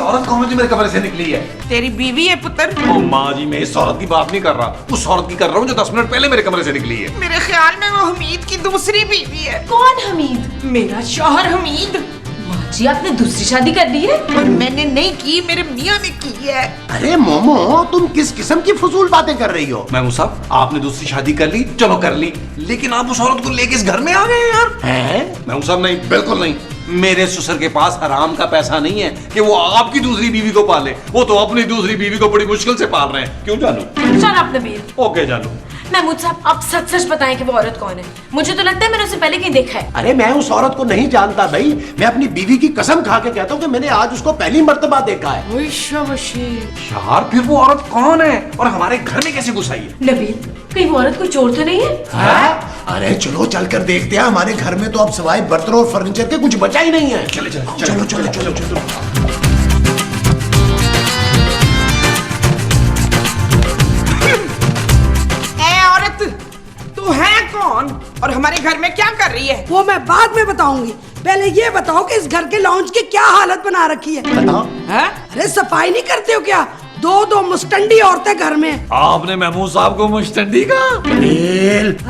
औरत कौन है जो मेरे कमरे से निकली है? तेरी बीवी है पुत्र। ओ माँ जी, मैं इस औरत की बात नहीं कर रहा, उस औरत की कर रहा हूँ जो 10 मिनट पहले मेरे कमरे से निकली है। मेरे ख्याल में वो हमीद की दूसरी बीवी है। कौन हमीद? मेरा शौहर हमीद। माँ जी, आपने दूसरी शादी कर ली है? और मैंने नहीं की, मेरे मियाँ ने की है। अरे मोमो, तुम किस किस्म की फजूल बातें कर रही हो? महमूद साहब, आपने दूसरी शादी कर ली, चलो कर ली, लेकिन आप उस औरत को लेके इस घर में आ गए यार। हैं? महमूद साहब नहीं, बिल्कुल नहीं। मेरे ससुर के पास हराम का पैसा नहीं है कि वो आपकी दूसरी बीवी को पाले। वो तो अपनी दूसरी बीवी को बड़ी मुश्किल से पाल रहे हैं। क्यों जानू? Shut up Nabeel. ओके जानू। महमूद साहब, आप सच सच बताएं कि वो औरत कौन है। मुझे तो लगता है मैंने उसे पहले कहीं देखा है। अरे मैं उस औरत को नहीं जानता भाई, मैं अपनी बीवी की कसम खा के कहता हूँ कि मैंने आज उसको पहली मर्तबा देखा है। यार फिर वो औरत कौन है और हमारे घर में कैसे घुस आई है? नबील, कहीं वो औरत कोई चोर तो नहीं है? हाँ? अरे चलो चलकर देखते हैं, हमारे घर में तो अब सिवाय बर्तनों और फर्नीचर के कुछ बचा ही नहीं है। चले चले चलो चलो चलो चलो। ए औरत, तू है कौन और हमारे घर में क्या कर रही है? वो मैं बाद में बताऊंगी। पहले ये बताओ कि इस घर के लॉन्च की क्या हालत बना रखी है। बताओ। हैं? अरे सफाई नहीं करते हो क्या? दो मुस्टंडी औरतें घर में। आपने महमूद साहब को मुश्तंडी का?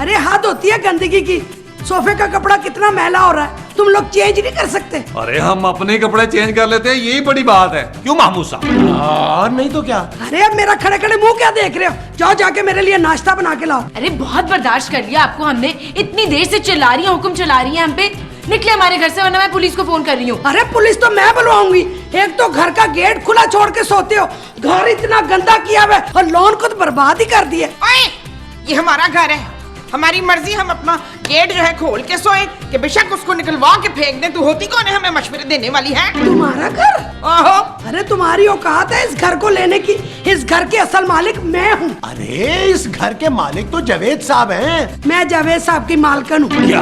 अरे हद होती है गंदगी की। सोफे का कपड़ा कितना मैला हो रहा है, तुम लोग चेंज नहीं कर सकते? अरे हम अपने कपड़े चेंज कर लेते हैं, यही बड़ी बात है। क्यों महमूद साहब? और नहीं तो क्या। अरे अब मेरा खड़े खड़े मुंह क्या देख रहे हो? जाओ जाके मेरे लिए नाश्ता बना के लाओ। अरे बहुत बर्दाश्त कर लिया आपको हमने। इतनी देर से चिल्ला रही है, हुक्म चला रही है हम पे। निकले हमारे घर से, वरना मैं पुलिस को फोन कर रही हूँ। अरे पुलिस तो मैं बुलवाऊंगी। एक तो घर का गेट खुला छोड़ के सोते हो, घर इतना गंदा किया हुआ है, और लॉन को तो बर्बाद ही कर दिया। ओए, ये हमारा घर है, हमारी मर्जी। हम अपना गेट जो है खोल के सोए कि बेशक उसको निकलवा के फेंक दें। तू होती कौन है हमें मशवरे देने वाली है? तुम्हारा घर? ओहो, अरे तुम्हारी औकात है इस घर को लेने की? इस घर के असल मालिक मैं हूँ। अरे इस घर के मालिक तो जावेद साहब हैं। मैं जावेद साहब की मालकन हूँ। क्या?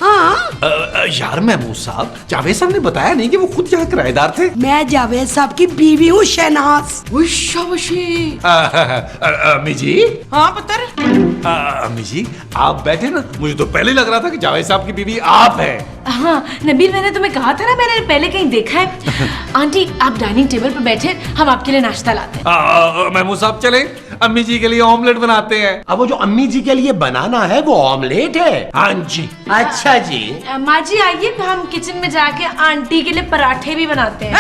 हाँ, यार महमूद साहब, जावेद साहब ने बताया नहीं कि वो खुद यहाँ किराएदार थे। मैं जावेद साहब की बीवी हूँ, शहनाज। अम्मी जी। हाँ पुत्र। अम्मी जी, आप बैठे ना, मुझे तो पहले लग रहा था कि जावेद साहब की बीवी आप हैं। हाँ नबील, मैंने तुम्हें कहा था ना, मैंने पहले कहीं देखा है। आंटी, आप डाइनिंग टेबल पर बैठे, हम आपके लिए नाश्ता लाते हैं। महमूद साहब चले, अम्मी जी के लिए ऑमलेट बनाते हैं। अब वो जो अम्मी जी के लिए बनाना है वो ऑमलेट है। हाँ जी। अच्छा जी। माँ जी आइए, हम किचन में जाके आंटी के लिए पराठे भी बनाते हैं।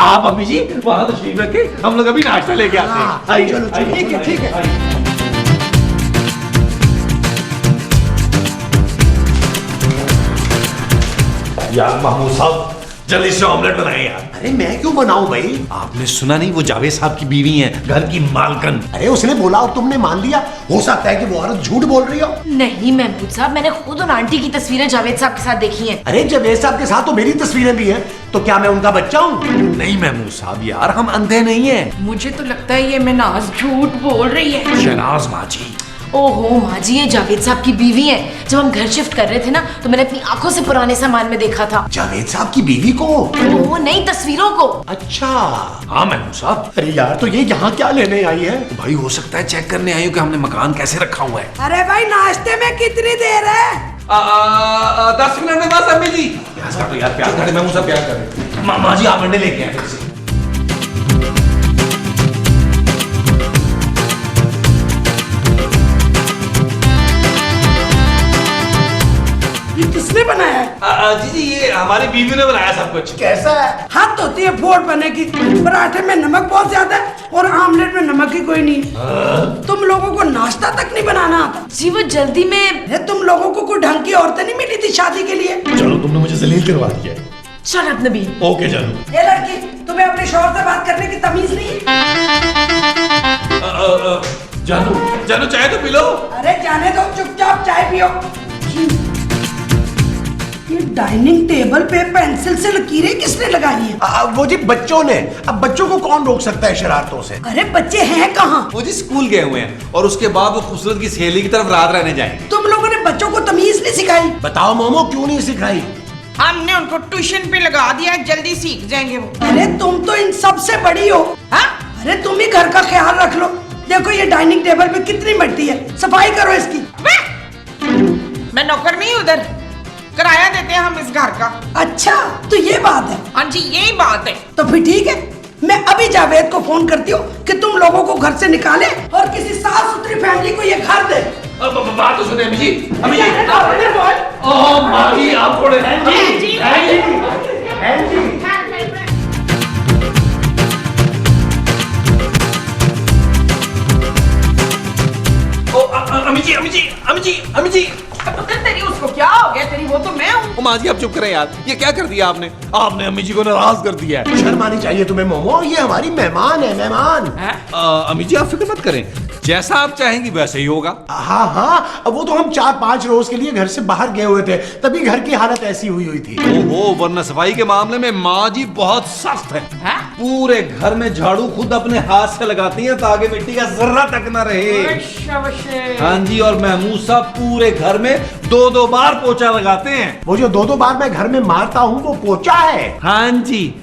आप अम्मी जी वहाँ तशरीफ रखे, हम लोग अभी नाश्ता लेके आते हैं। आइए, चलो चलो, आइए, ठीक है ठीक है। आइए। यार महमूद साहब, जल्दी से ऑमलेट बनाए यार। अरे मैं क्यों बनाऊं भाई? आपने सुना नहीं, वो जावेद साहब की बीवी हैं, घर की मालकन। अरे उसने बोला और तुमने मान लिया? हो सकता है कि वो औरत झूठ बोल रही हो। नहीं महमूद साहब, मैंने खुद उन आंटी की तस्वीरें जावेद साहब के साथ देखी हैं। अरे जावेद साहब के साथ तो मेरी तस्वीरें भी हैं, तो क्या मैं उनका बच्चा हूँ? नहीं महमूद साहब, यार हम अंधे नहीं हैं। मुझे तो लगता है ये मिनाज झूठ बोल रही है। शहनाज माँ जी। ओहो माँ जी, ये जावेद साहब की बीवी है। जब हम घर शिफ्ट कर रहे थे ना, तो मैंने अपनी आंखों से पुराने सामान में देखा था। जावेद साहब की बीवी को? ओहो, नई तस्वीरों को। अच्छा। हाँ महमूद साहब। अरे यार, तो ये यहाँ क्या लेने आई है? भाई हो सकता है चेक करने आई हो कि हमने मकान कैसे रखा हुआ है। अरे भाई, नाश्ते में कितनी देर है? 10 मिनट में बस अम्मी जी। प्याज काटो यार, प्याज काटे, महमूद साहब प्याज काटे। माँ जी आप अंडे लेके आए फिर से। ये किसने बनाया है? जी ये हमारी बीवी ने बनाया सब कुछ। कैसा है? हद होती है फोड़ बने की। पराठे में नमक बहुत ज्यादा है और आमलेट में नमक ही कोई नहीं। तुम लोगों को नाश्ता तक नहीं बनाना आता? जी वो जल्दी में। अरे तुम लोगों को कोई ढंग की औरतें नहीं मिली थी शादी के लिए? चलो, तुमने मुझे जलील करवा दिया। Shut up Nabeel. ओके चलो। ये लड़की, तुम्हें अपने शौहर से बात करने की तमीज नहीं है? जानू जानू चाय तो पी लो। अरे जाने दो, चुपचाप चाय पियो। ये डाइनिंग टेबल पे पेंसिल से लकीरें किसने लगाई हैं? वो जी बच्चों ने। अब बच्चों को कौन रोक सकता है शरारतों से? अरे बच्चे हैं कहाँ? वो जी स्कूल गए हुए हैं और उसके बाद वो खूबसूरत की सहेली की तरफ रात रहने जाएंगे। तुम लोगों ने बच्चों को तमीज नहीं सिखाई? बताओ मोमो, क्यों नहीं सिखाई? हमने उनको ट्यूशन पे लगा दिया, जल्दी सीख जाएंगे वो। अरे तुम तो इन सब से बड़ी हो। हाँ? अरे तुम ही घर का ख्याल रख लो। देखो ये डाइनिंग टेबल पे कितनी मिट्टी है, सफाई करो इसकी। मैं नौकर नहीं उधर, किराया देते हैं हम इस घर का। अच्छा तो ये बात है। हाँ जी यही बात है। तो फिर ठीक है, मैं अभी जावेद को फोन करती हूँ कि तुम लोगों को घर से निकाले और किसी साफ सुथरी फैमिली को ये घर दे। बात तो सुने अम्मी जी, अम्मी जी। ओ माही आप थोड़े अम्मी जी। पुत्र तेरी उसको क्या हो गया? तेरी वो तो मैं हूँ। माँ जी आप चुप करें यार, ये क्या कर दिया आपने? आपने अम्मी जी को नाराज कर दिया है। शर्म आनी चाहिए तुम्हें मोमो, ये हमारी मेहमान है, मेहमान। अम्मी जी आप फिक्र मत करें, जैसा आप चाहेंगी वैसे ही होगा। हाँ हाँ, अब वो तो हम 4-5 रोज के लिए घर से बाहर गए हुए थे, तभी घर की हालत ऐसी हुई थी। ओहो, वरना सफाई के मामले में माँ जी बहुत सख्त है। पूरे घर में झाड़ू खुद अपने हाथ से लगाती हैं ताकि मिट्टी का जर्रा तक न रहे। हाँ जी, और महमूद साहब पूरे घर में 2-2 बार पोछा लगाते हैं। वो जो 2-2 बार मैं घर में मारता हूँ वो पोछा है। हाँ जी,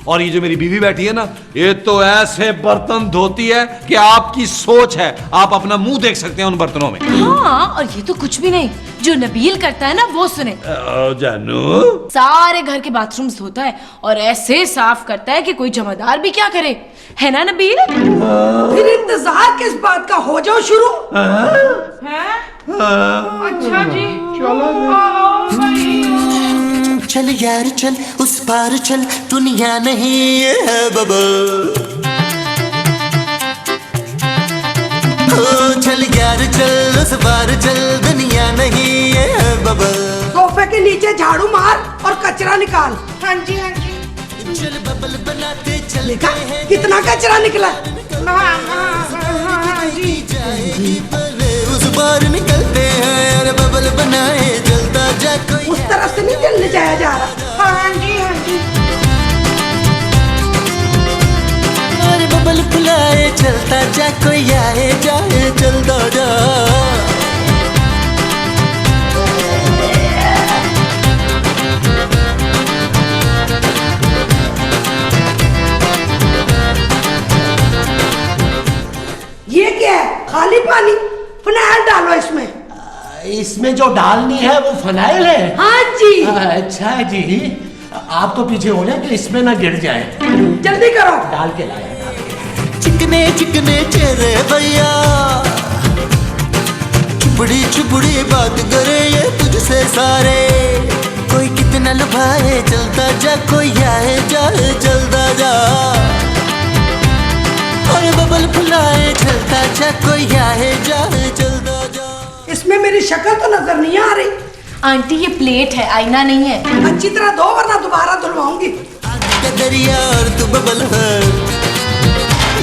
और ये जो मेरी बीवी बैठी है ना, ये तो ऐसे बर्तन धोती है कि आपकी सोच है, आप अपना मुंह देख सकते हैं उन बर्तनों में। हाँ, और ये तो कुछ भी नहीं, जो नबील करता है ना वो सुने। जानू सारे घर के बाथरूम्स धोता है और ऐसे साफ करता है कि कोई जमादार भी क्या करे, है ना नबील? फिर इंतजार किस बात का, हो जाओ शुरू। अच्छा जी चल यार चल उस पार चल, दुनिया नहीं है बबल। ओ चल यार चल उस पार चल, दुनिया नहीं है बबल। सोफे के नीचे झाड़ू मार और कचरा निकाल। हाँ जी हाँ जी। चल बबल बनाते चल देखा कितना कचरा निकला। हाँ जी। जाएगी पले उस पार निकलते हैं, अरे बबल बनाए जलता जा कोई। उस तरफ से नहीं जलने जाया जा रहा। हाँ जी हाँ जी। अरे बबल फुलाए चलता जा कोई आए जाए चलता जा। ये क्या है? खाली पानी, फिनाइल डालो इसमें। इसमें जो डालनी है वो फनाइल है। हाँ जी। अच्छा जी, आप तो पीछे हो जाए कि इसमें ना गिर जाए। जल्दी करो। डाल के लाया। चिकने चिकने चेहरे भैया, चुपड़ी चुपड़ी बात करे ये तुझसे सारे। कोई कितना लुभाए चलता जा, कोई आए जाए चलता जा। और बबल फुलाए चलता जा, कोई आए जाए चलता जा। इसमें मेरी शक्ल तो नजर नहीं आ रही। आंटी ये प्लेट है, आईना नहीं है। अच्छी तरह धो वरना दोबारा धुलवाऊंगी। आग का दरिया और तू बबल है,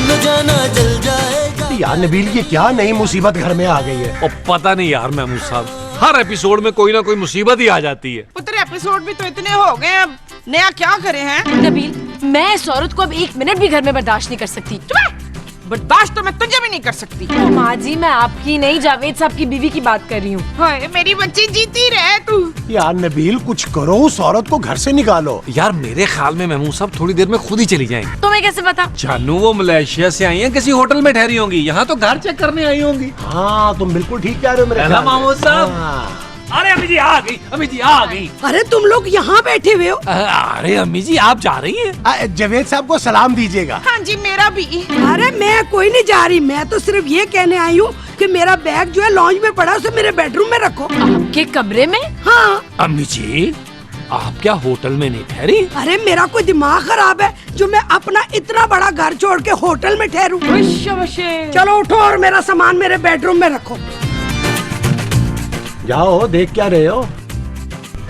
न जाना जल जाएगा। यार नबील, ये क्या नई मुसीबत घर में आ गई है? और पता नहीं यार महमूद साहब, हर एपिसोड में कोई ना कोई मुसीबत ही आ जाती है। पुत्र एपिसोड भी तो इतने हो गए, अब नया क्या करे हैं? नबील, मैं इस औरत को अब 1 मिनट भी घर में बर्दाश्त नहीं कर सकती। बर्दाश्त तो मैं तुझे भी नहीं कर सकती। ओ माँ जी, मैं आपकी नहीं जावेद साहब की बीवी की बात कर रही हूँ। हाय मेरी बच्ची जीती रहे तू। यार नबील, कुछ करो, उस औरत को घर से निकालो। यार मेरे ख्याल में महमूद साहब थोड़ी देर में खुद ही चली जाएंगी। तुम्हें कैसे पता? जानू वो मलेशिया से आई हैं, किसी होटल में ठहरी होंगी, यहाँ तो घर चेक करने आई होंगी। हाँ तुम बिल्कुल ठीक कह रहे हो मेरे है ना ख्याल में। महमूद साहब? हाँ। अरे अम्मी जी आ गई, अम्मी जी आ गई। अरे तुम लोग यहाँ बैठे हुए हो? अरे अम्मी जी आप जा रही हैं? जावेद साहब को सलाम दीजिएगा। हाँ जी मेरा भी। अरे मैं कोई नहीं जा रही, मैं तो सिर्फ ये कहने आई हूँ कि मेरा बैग जो है लॉन्ज में पड़ा है, उसे मेरे बेडरूम में रखो। आपके कमरे में? हाँ। अम्मी जी आप क्या होटल में नहीं ठहरी? अरे मेरा कोई दिमाग खराब है जो मैं अपना इतना बड़ा घर छोड़ के होटल में ठहरूं। चलो उठो और मेरा सामान मेरे बेडरूम में रखो। जाओ, देख क्या रहे हो?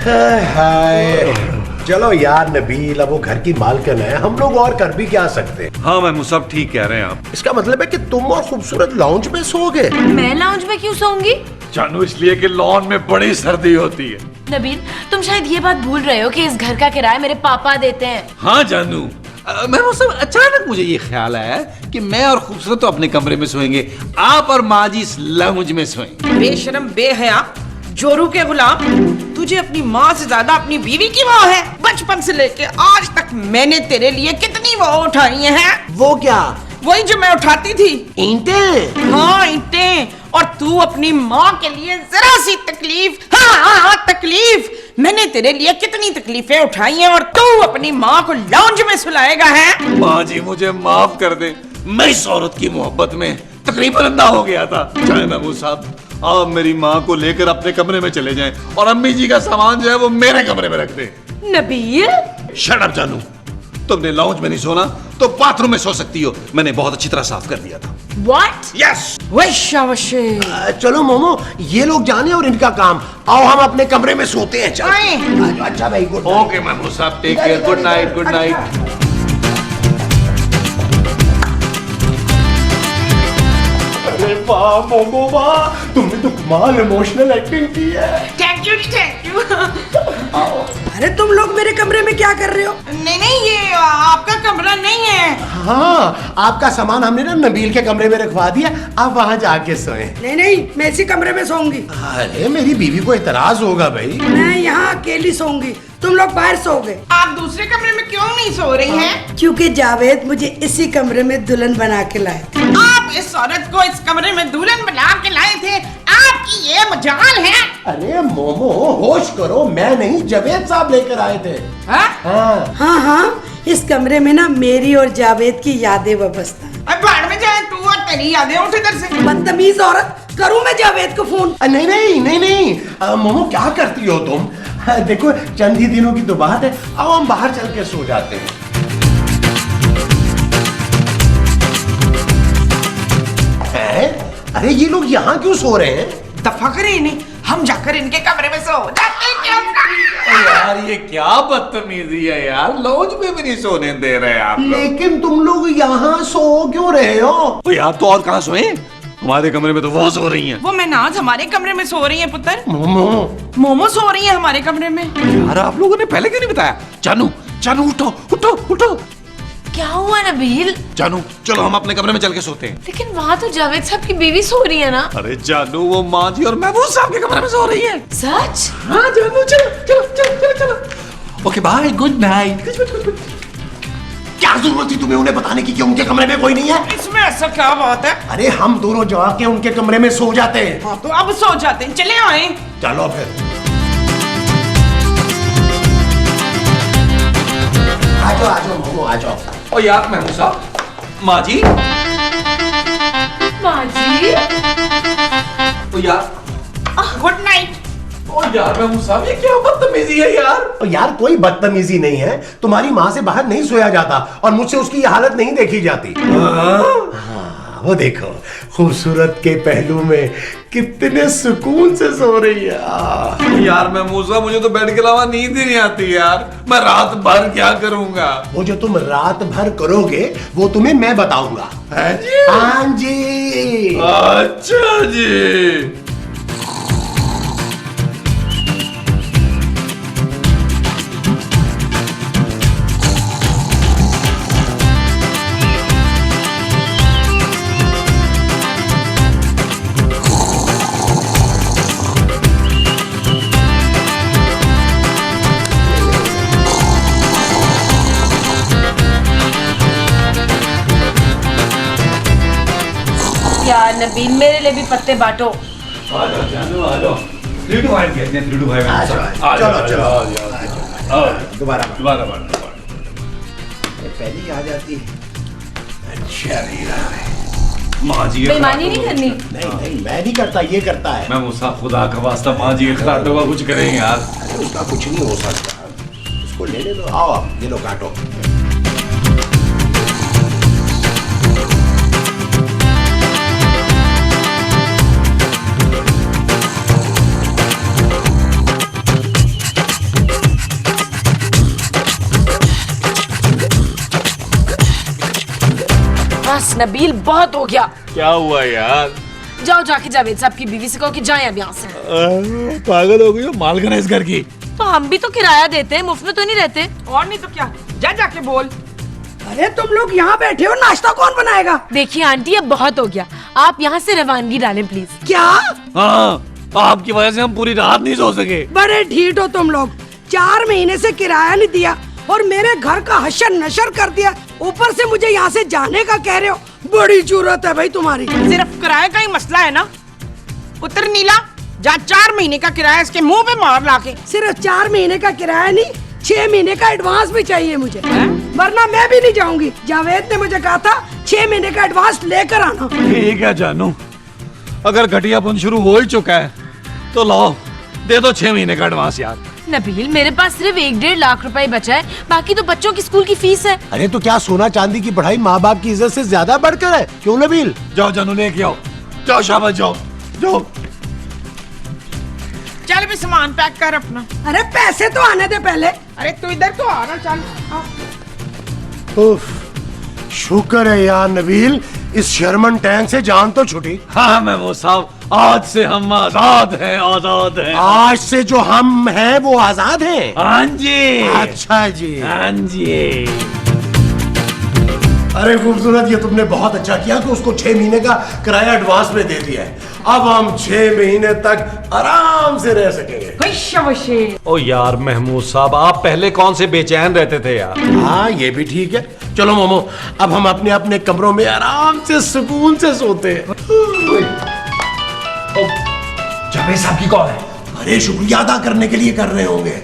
हाय चलो यार नबील, अब वो घर की मालकिन है, हम लोग और कर भी क्या सकते हैं। हाँ महमूद साहब ठीक कह रहे हैं आप। इसका मतलब है कि तुम और खूबसूरत लाउंज में सोओगे। मैं लाउंज में क्यों सोऊंगी? जानू इसलिए कि लॉन में बड़ी सर्दी होती है। नबील, तुम शायद ये बात भूल रहे हो कि इस घर का किराया मेरे पापा देते हैं। हाँ जानू, महमूद साहब अचानक मुझे ये ख्याल आया कि मैं और खूबसूरत तो अपने कमरे में सोएंगे, आप और माँ जी इस लाउंज में सोएंगे। बेशरम बेहया जोरू के गुलाम, तुझे अपनी माँ से ज्यादा अपनी बीवी की वो है। बचपन से लेके आज तक मैंने तेरे लिए कितनी वो उठाई हैं। वो क्या? वही जो मैं उठाती थी, ईंटें। हाँ ईंटें। और तू अपनी माँ के लिए जरा सी तकलीफ, हाँ तकलीफ मैंने तेरे लिए कितनी तकलीफें उठाई हैं और तू अपनी माँ को लॉन्ज में सुलाएगा है? माँ जी मुझे माफ कर दे, मैं इस औरत की मोहब्बत में तकरीबन अंधा हो गया था। चाहे महमूद साहब आप मेरी माँ को लेकर अपने कमरे में चले जाएं और अम्मी जी का सामान जो है वो मेरे कमरे में रख दे। नबील शट अप जानू, तुमने लाउंज में नहीं सोना तो बाथरूम में सो सकती हो, मैंने बहुत अच्छी तरह साफ कर दिया था। व्हाट? यस। चलो मोमो, ये लोग जाने और इनका काम। आओ हम अपने कमरे में सोते हैं। चल आए। अच्छा भाई, गुड ओके महमूद साहब, take care, good night, good night. अरे वाह मोमो वाह, तुमने तो कमाल इमोशनल एक्टिंग की है। Thank you, thank you. अरे तुम लोग मेरे कमरे में क्या कर रहे हो? नहीं नहीं, ये आपका कमरा नहीं है। हाँ, आपका सामान हमने ना नबील के कमरे में रखवा दिया, आप वहाँ जाके सोएं। नहीं नहीं, मैं इसी कमरे में सोऊंगी। अरे मेरी बीवी को इतराज होगा भाई। मैं यहाँ अकेली सोऊंगी, तुम लोग बाहर सोओगे। आप दूसरे कमरे में क्यों नहीं सो रही हैं? क्योंकि जावेद मुझे इसी कमरे में दुल्हन बना के लाए थे। आप इस औरत को इस कमरे में दुल्हन बना के लाए थे, आपकी ये मजाल है। अरे मोमो होश करो, मैं नहीं जावेद साहब लेकर आए थे। हाँ? हाँ हाँ हाँ, इस कमरे में ना मेरी और जावेद की यादें वाबस्ता हैं। अब बाहर में जाए, तू और तेरी यादें उठ इधर से। बदतमीज औरत, करूँ मैं जावेद को फोन? नहीं नहीं नहीं नहीं, मोमो क्या करती हो तुम? देखो चंद ही दिनों की तो बात है, अब हम बाहर चल के सो जाते हैं। अरे ये लोग यहाँ क्यों सो रहे हैं? दफा करें इन्हें, हम जाकर इनके कमरे में सो जाते हैं। क्या यार ये क्या बदतमीजी है यार, लॉन्ज में भी नहीं सोने दे रहे आप लोग। लेकिन तुम लोग यहाँ सो क्यों रहे हो? तो यार तो और कहाँ सोए? हमारे कमरे में तो वो सो रही हैं। वो महनाज हमारे कमरे में सो रही है पुत्र। मोमो मोमो सो रही है हमारे कमरे में। यार आप लोगों ने पहले क्यों नहीं बताया? जानू जानू उठो उठो उठो। क्या हुआ नबील? जानू चलो हम अपने कमरे में चल के सोते हैं। लेकिन वहाँ तो जावेद साहब की बीवी सो रही है ना। अरे जानू वो माँ जी और महबूब साहब के कमरे में सो रही है। सच? हाँ जानू चलो चलो चलो चलो चलो। Okay bye, good night. क्या जरूरत थी तुम्हें उन्हें बताने की कि उनके कमरे में कोई नहीं है? इसमें ऐसा क्या बात है? अरे हम दोनों जाके उनके कमरे में सो जाते हैं। हाँ तो अब सो जाते हैं, चले आए। चलो फिर आ जाओ मोमो आ जाओ। ओ यार महबूब साहब, माँ जी, माँ जी। ओ यार, गुड नाइट। ओ यार महबूब साहब ये क्या बदतमीजी है यार। और यार कोई बदतमीजी नहीं है, तुम्हारी माँ से बाहर नहीं सोया जाता और मुझसे उसकी ये हालत नहीं देखी जाती। हाँ, वो देखो खूबसूरत के पहलू में कितने सुकून से सो रही है। यार महमूद साहब मुझे तो बेड के अलावा नींद ही नहीं आती यार, मैं रात भर क्या करूंगा? वो जो तुम रात भर करोगे वो तुम्हें मैं बताऊंगा। हैं जी? हाँ जी। अच्छा जी। यार नबील मेरे लिए भी पत्ते बांटो। आ जाओ जानू आ जाओ। 3 to 5 कहते हैं, 3 to 5। आ जाओ, चलो चलो दोबारा दोबारा पहली आ जाती है। अच्छा माँ जी बेईमानी नहीं करनी। नहीं नहीं मैं नहीं करता, ये करता है। मैं मुसा खुदा का वास्ता माँ जी के खिलाटों का कुछ करें यार। अरे उसका कुछ नहीं हो सकता, उसको लेने दो। आओ आप ये लो काटो। बस नबील बहुत हो गया। क्या हुआ यार? जाओ जाके जावेद साहब की बीवी से कहो कि जाए अब यहाँ से। पागल हो गई हो, मालकिन है इस घर की। तो हम भी तो किराया देते हैं, मुफ्त में तो नहीं रहते। और नहीं तो क्या, जा जाके बोल। अरे तुम लोग यहाँ बैठे हो, नाश्ता कौन बनाएगा? देखिए आंटी अब बहुत हो गया, आप यहाँ से रवानगी डालें प्लीज। क्या? हाँ आपकी वजह से हम पूरी रात नहीं सो सके। बड़े ढीठ हो तुम लोग, 4 महीने से किराया नहीं दिया और मेरे घर का हशर नशर कर दिया, ऊपर से मुझे यहाँ से जाने का कह रहे हो। बड़ी जरूरत है भाई तुम्हारी। सिर्फ किराए का ही मसला है ना? उतर नीला, जा 4 महीने का किराया इसके मुंह पे मार लाके। सिर्फ 4 महीने का किराया नहीं, 6 महीने का एडवांस भी चाहिए मुझे, वरना मैं भी नहीं जाऊंगी। जावेद ने मुझे कहा था 6 महीने का एडवांस लेकर आना। ठीक है जानू, अगर घटियापन शुरू हो ही चुका है तो लाओ दे दो 6 महीने का एडवांस यार। नबील, मेरे पास सिर्फ 1-1.5 लाख रुपए बचा है, बाकी तो बच्चों की स्कूल की फीस है। अरे तो क्या सोना चांदी की पढ़ाई माँ बाप की इज्जत से ज्यादा बढ़कर है? क्यों नबील? जाओ जानू लेके आओ, जाओ शाबाश, जाओ जाओ। चल भी सामान पैक कर अपना। अरे पैसे तो आने दे पहले। अरे तू इधर तो आ ना, चल आ। उफ, शुक्र है यार नबील, इस शर्मन टैंक से जान तो छुटी। हाँ महमूद साहब, आज से हम आजाद हैं, आजाद हैं। आज से जो हम हैं वो आजाद हैं। हाँ जी, अच्छा जी। हाँ जी। अरे खूबसूरत, ये तुमने बहुत अच्छा किया कि उसको 6 महीने का किराया एडवांस में दे दिया है। अब हम 6 महीने तक आराम से रह सकेंगे। ओ यार महमूद साहब, आप पहले कौन से बेचैन रहते थे यार। हाँ ये भी ठीक है। चलो मोमो, अब हम अपने अपने कमरों में आराम से सुकून से सोते हैं। जावेद साहब की कॉल है। अरे शुक्रिया अदा करने के लिए कर रहे होंगे।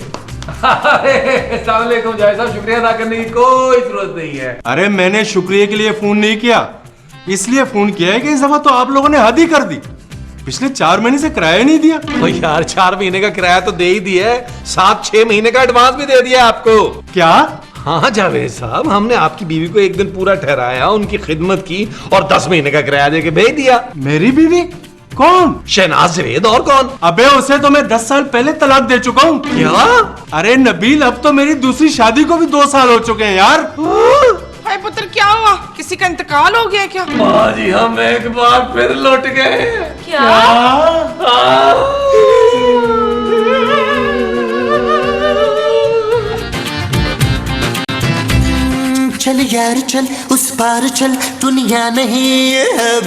अस्सलाम वालेकुम जावेद साहब, शुक्रिया अदा करने की कोई जरूरत नहीं है। अरे मैंने शुक्रिया के लिए फोन नहीं किया, इसलिए फोन किया है कि इस दफा तो आप लोगों ने हद ही कर दी। पिछले 4 महीने से किराया नहीं दिया। ओ यार, 4 महीने का किराया तो दे ही दिया है, साथ 6 महीने का एडवांस भी दे दिया आपको। क्या? हाँ जावेद साहब, हमने आपकी बीवी को एक दिन पूरा ठहराया, उनकी खिदमत की और 10 महीने का किराया देके भेज दिया। मेरी बीवी? कौन? शहनाज जावेद, और कौन? अबे उसे तो मैं 10 साल पहले तलाक दे चुका हूँ। क्या? अरे नबील, अब तो मेरी दूसरी शादी को भी 2 साल हो चुके हैं यार। हाय पुत्र, क्या हुआ? किसी का इंतकाल हो गया क्या? आज हम एक बार फिर लौट गए। क्या? चल यार चल, उस पार चल, दुनिया नहीं है